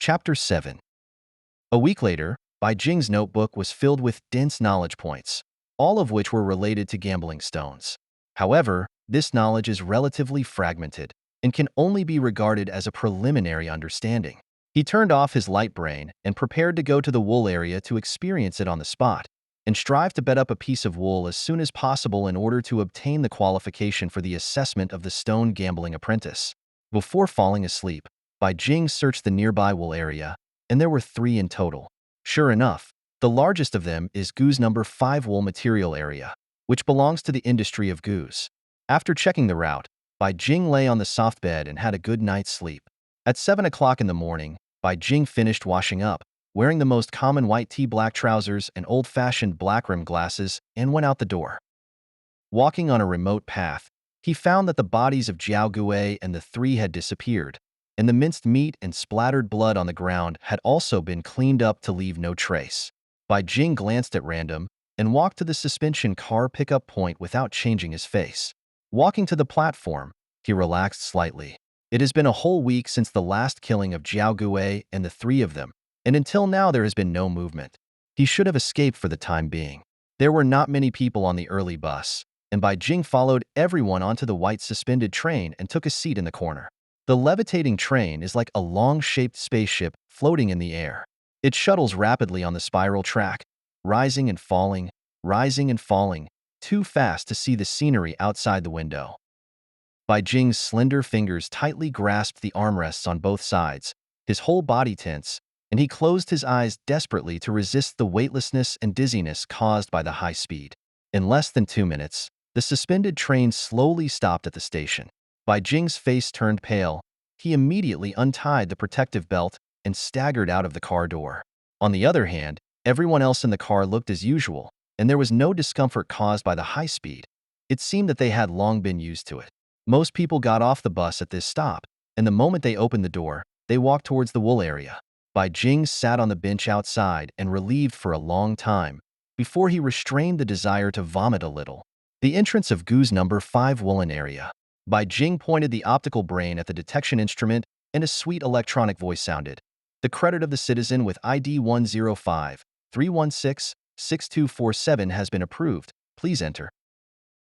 Chapter 7. A week later, Bai Jing's notebook was filled with dense knowledge points, all of which were related to gambling stones. However, this knowledge is relatively fragmented and can only be regarded as a preliminary understanding. He turned off his light brain and prepared to go to the wool area to experience it on the spot, and strive to bet up a piece of wool as soon as possible in order to obtain the qualification for the assessment of the stone gambling apprentice. Before falling asleep, Bai Jing searched the nearby wool area, and there were 3 in total. Sure enough, the largest of them is Goose number 5 wool material area, which belongs to the industry of Goose. After checking the route, Bai Jing lay on the soft bed and had a good night's sleep. At 7 o'clock in the morning, Bai Jing finished washing up, wearing the most common white tee, black trousers, and old-fashioned black-rimmed glasses, and went out the door. Walking on a remote path, he found that the bodies of Jiao Gui and the 3 had disappeared, and the minced meat and splattered blood on the ground had also been cleaned up to leave no trace. Bai Jing glanced at random and walked to the suspension car pickup point without changing his face. Walking to the platform, he relaxed slightly. It has been a whole week since the last killing of Jiao Gui and the 3 of them, and until now there has been no movement. He should have escaped for the time being. There were not many people on the early bus, and Bai Jing followed everyone onto the white suspended train and took a seat in the corner. The levitating train is like a long-shaped spaceship floating in the air. It shuttles rapidly on the spiral track, rising and falling, too fast to see the scenery outside the window. Bai Jing's slender fingers tightly grasped the armrests on both sides, his whole body tense, and he closed his eyes desperately to resist the weightlessness and dizziness caused by the high speed. In less than 2 minutes, the suspended train slowly stopped at the station. Bai Jing's face turned pale. He immediately untied the protective belt and staggered out of the car door. On the other hand, everyone else in the car looked as usual, and there was no discomfort caused by the high speed. It seemed that they had long been used to it. Most people got off the bus at this stop, and the moment they opened the door, they walked towards the wool area. Bai Jing sat on the bench outside and relieved for a long time, before he restrained the desire to vomit a little. The entrance of Goose number 5 woolen area. Bai Jing pointed the optical brain at the detection instrument, and a sweet electronic voice sounded. The credit of the citizen with ID 105-316-6247 has been approved. Please enter.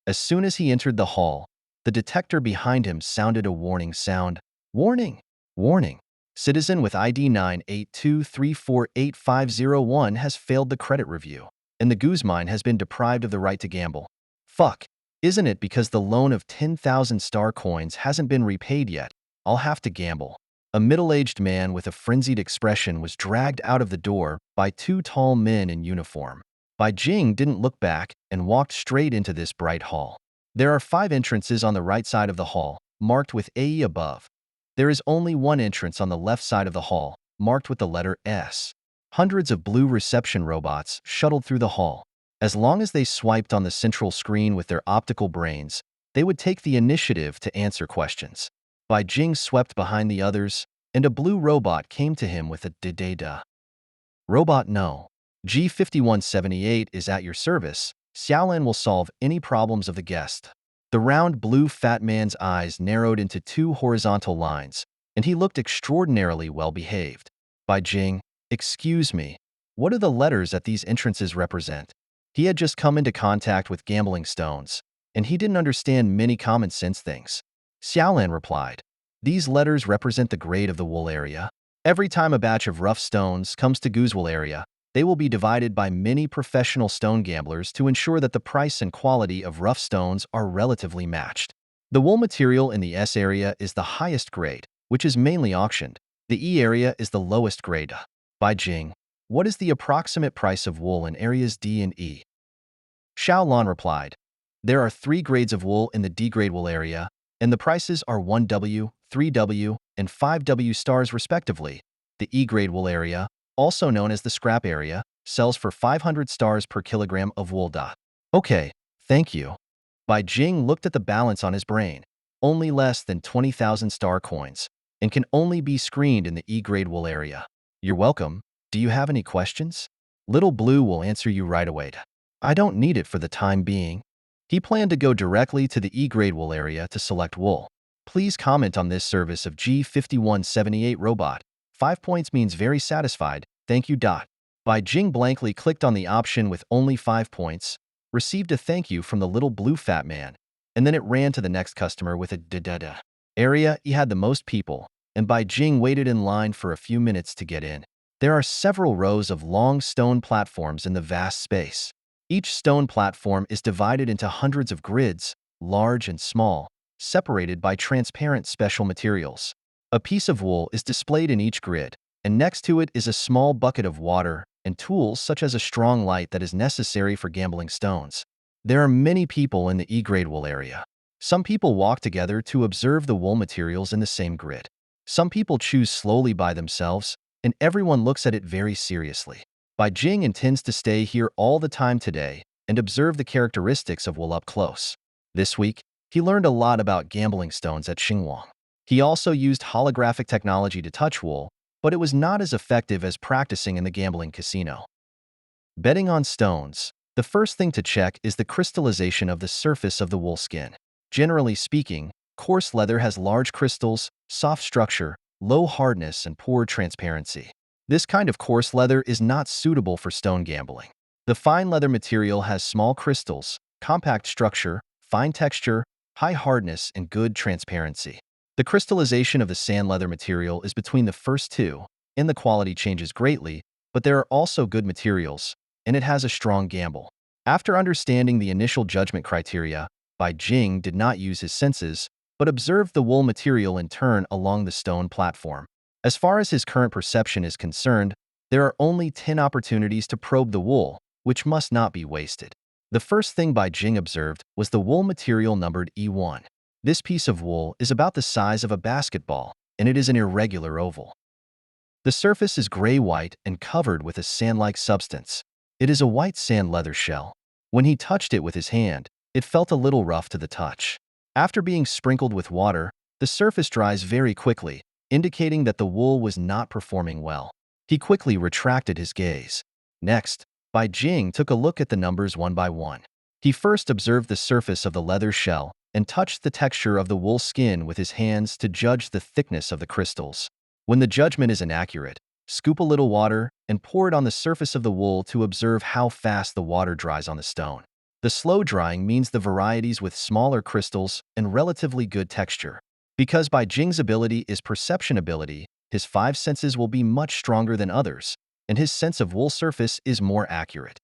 As soon as he entered the hall, the detector behind him sounded a warning sound. Warning! Warning! Citizen with ID 982348501 has failed the credit review, and the Goose mine has been deprived of the right to gamble. Fuck! Isn't it because the loan of 10,000 star coins hasn't been repaid yet? I'll have to gamble. A middle-aged man with a frenzied expression was dragged out of the door by 2 tall men in uniform. Bai Jing didn't look back and walked straight into this bright hall. There are 5 entrances on the right side of the hall, marked with AE above. There is only one entrance on the left side of the hall, marked with the letter S. Hundreds of blue reception robots shuttled through the hall. As long as they swiped on the central screen with their optical brains, they would take the initiative to answer questions. Bai Jing swept behind the others, and a blue robot came to him with a da-da-da. Robot no. G5178 is at your service. Xiaolan will solve any problems of the guest. The round blue fat man's eyes narrowed into 2 horizontal lines, and he looked extraordinarily well-behaved. Bai Jing, excuse me, what do the letters at these entrances represent? He had just come into contact with gambling stones, and he didn't understand many common-sense things. Xiaolan replied, these letters represent the grade of the wool area. Every time a batch of rough stones comes to Goose wool area, they will be divided by many professional stone gamblers to ensure that the price and quality of rough stones are relatively matched. The wool material in the S area is the highest grade, which is mainly auctioned. The E area is the lowest grade. Bai Jing, what is the approximate price of wool in areas D and E? Xiaolan replied, there are 3 grades of wool in the D grade wool area, and the prices are 1W, 3W, and 5W stars respectively. The E grade wool area, also known as the scrap area, sells for 500 stars per kilogram of wool. Okay, thank you. Bai Jing looked at the balance on his brain. Only less than 20,000 star coins, and can only be screened in the E-grade wool area. You're welcome. Do you have any questions? Little Blue will answer you right away. I don't need it for the time being. He planned to go directly to the E-grade wool area to select wool. Please comment on this service of G5178 robot. 5 points means very satisfied, thank you. Bai Jing blankly clicked on the option with only 5 points, received a thank you from the little blue fat man, and then it ran to the next customer with a da-da-da. Area, he had the most people, and Bai Jing waited in line for a few minutes to get in. There are several rows of long stone platforms in the vast space. Each stone platform is divided into hundreds of grids, large and small, separated by transparent special materials. A piece of wool is displayed in each grid, and next to it is a small bucket of water and tools such as a strong light that is necessary for gambling stones. There are many people in the E-grade wool area. Some people walk together to observe the wool materials in the same grid. Some people choose slowly by themselves, and everyone looks at it very seriously. Bai Jing intends to stay here all the time today and observe the characteristics of wool up close. This week, he learned a lot about gambling stones at Xinguang. He also used holographic technology to touch wool, but it was not as effective as practicing in the gambling casino. Betting on stones. The first thing to check is the crystallization of the surface of the wool skin. Generally speaking, coarse leather has large crystals, soft structure, low hardness, and poor transparency. This kind of coarse leather is not suitable for stone gambling. The fine leather material has small crystals, compact structure, fine texture, high hardness, and good transparency. The crystallization of the sand leather material is between the first two, and the quality changes greatly, but there are also good materials, and it has a strong gamble. After understanding the initial judgment criteria, Bai Jing did not use his senses, but observed the wool material in turn along the stone platform. As far as his current perception is concerned, there are only 10 opportunities to probe the wool, which must not be wasted. The first thing Bai Jing observed was the wool material numbered E1. This piece of wool is about the size of a basketball, and it is an irregular oval. The surface is gray-white and covered with a sand-like substance. It is a white sand leather shell. When he touched it with his hand, it felt a little rough to the touch. After being sprinkled with water, the surface dries very quickly, indicating that the wool was not performing well. He quickly retracted his gaze. Next, Bai Jing took a look at the numbers one by one. He first observed the surface of the leather shell and touched the texture of the wool skin with his hands to judge the thickness of the crystals. When the judgment is inaccurate, scoop a little water and pour it on the surface of the wool to observe how fast the water dries on the stone. The slow drying means the varieties with smaller crystals and relatively good texture. Because Bai Jing's ability is perception ability, his 5 senses will be much stronger than others, and his sense of wool surface is more accurate.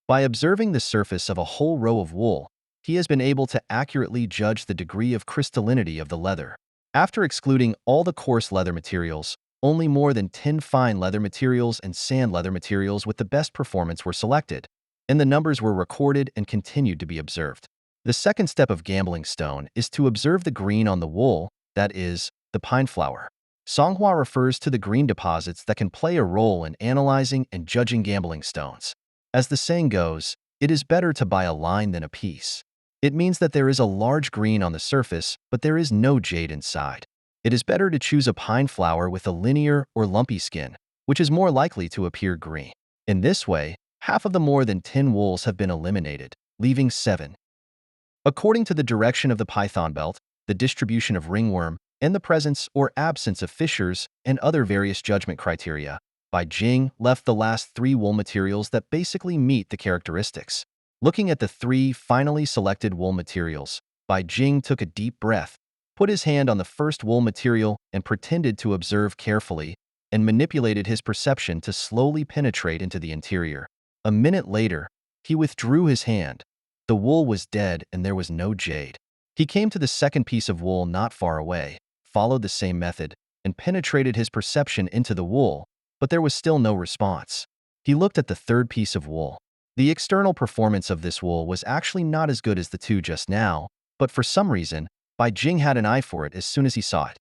By observing the surface of a whole row of wool, he has been able to accurately judge the degree of crystallinity of the leather. After excluding all the coarse leather materials, only more than 10 fine leather materials and sand leather materials with the best performance were selected, and the numbers were recorded and continued to be observed. The second step of gambling stone is to observe the green on the wool, that is, the pine flower. Songhua refers to the green deposits that can play a role in analyzing and judging gambling stones. As the saying goes, it is better to buy a line than a piece. It means that there is a large green on the surface, but there is no jade inside. It is better to choose a pine flower with a linear or lumpy skin, which is more likely to appear green. In this way, half of the more than 10 wools have been eliminated, leaving 7. According to the direction of the python belt, the distribution of ringworm, and the presence or absence of fissures and other various judgment criteria, Bai Jing left the last 3 wool materials that basically meet the characteristics. Looking at the 3 finally selected wool materials, Bai Jing took a deep breath, put his hand on the first wool material and pretended to observe carefully, and manipulated his perception to slowly penetrate into the interior. A minute later, he withdrew his hand. The wool was dead and there was no jade. He came to the second piece of wool not far away, followed the same method, and penetrated his perception into the wool, but there was still no response. He looked at the third piece of wool. The external performance of this wool was actually not as good as the 2 just now, but for some reason, Bai Jing had an eye for it as soon as he saw it.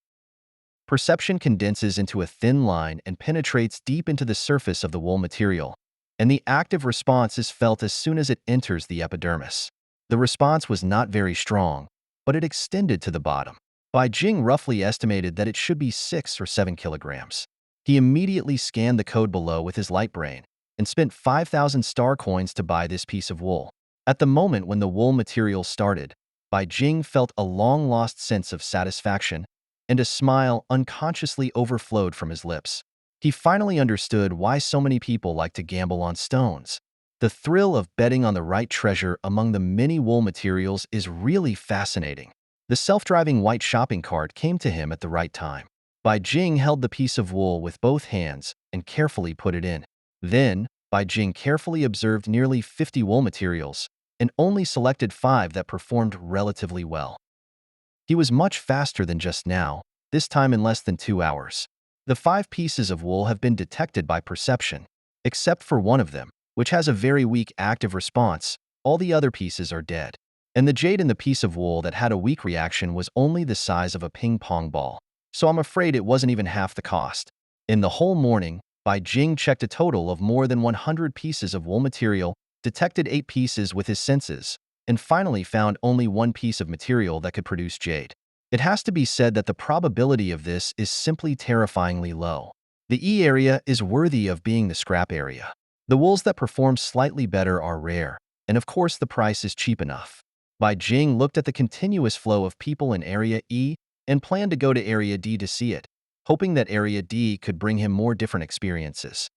Perception condenses into a thin line and penetrates deep into the surface of the wool material, and the active response is felt as soon as it enters the epidermis. The response was not very strong, but it extended to the bottom. Bai Jing roughly estimated that it should be 6 or 7 kilograms. He immediately scanned the code below with his light brain and spent 5,000 star coins to buy this piece of wool. At the moment when the wool material started, Bai Jing felt a long-lost sense of satisfaction and a smile unconsciously overflowed from his lips. He finally understood why so many people like to gamble on stones. The thrill of betting on the right treasure among the many wool materials is really fascinating. The self-driving white shopping cart came to him at the right time. Bai Jing held the piece of wool with both hands and carefully put it in. Then, Bai Jing carefully observed nearly 50 wool materials and only selected 5 that performed relatively well. He was much faster than just now, this time in less than 2 hours. The 5 pieces of wool have been detected by perception, except for one of them, which has a very weak active response. All the other pieces are dead. And the jade in the piece of wool that had a weak reaction was only the size of a ping-pong ball. So I'm afraid it wasn't even half the cost. In the whole morning, Bai Jing checked a total of more than 100 pieces of wool material, detected 8 pieces with his senses, and finally found only 1 piece of material that could produce jade. It has to be said that the probability of this is simply terrifyingly low. The E area is worthy of being the scrap area. The wools that perform slightly better are rare, and of course the price is cheap enough. Bai Jing looked at the continuous flow of people in Area E and planned to go to Area D to see it, hoping that Area D could bring him more different experiences.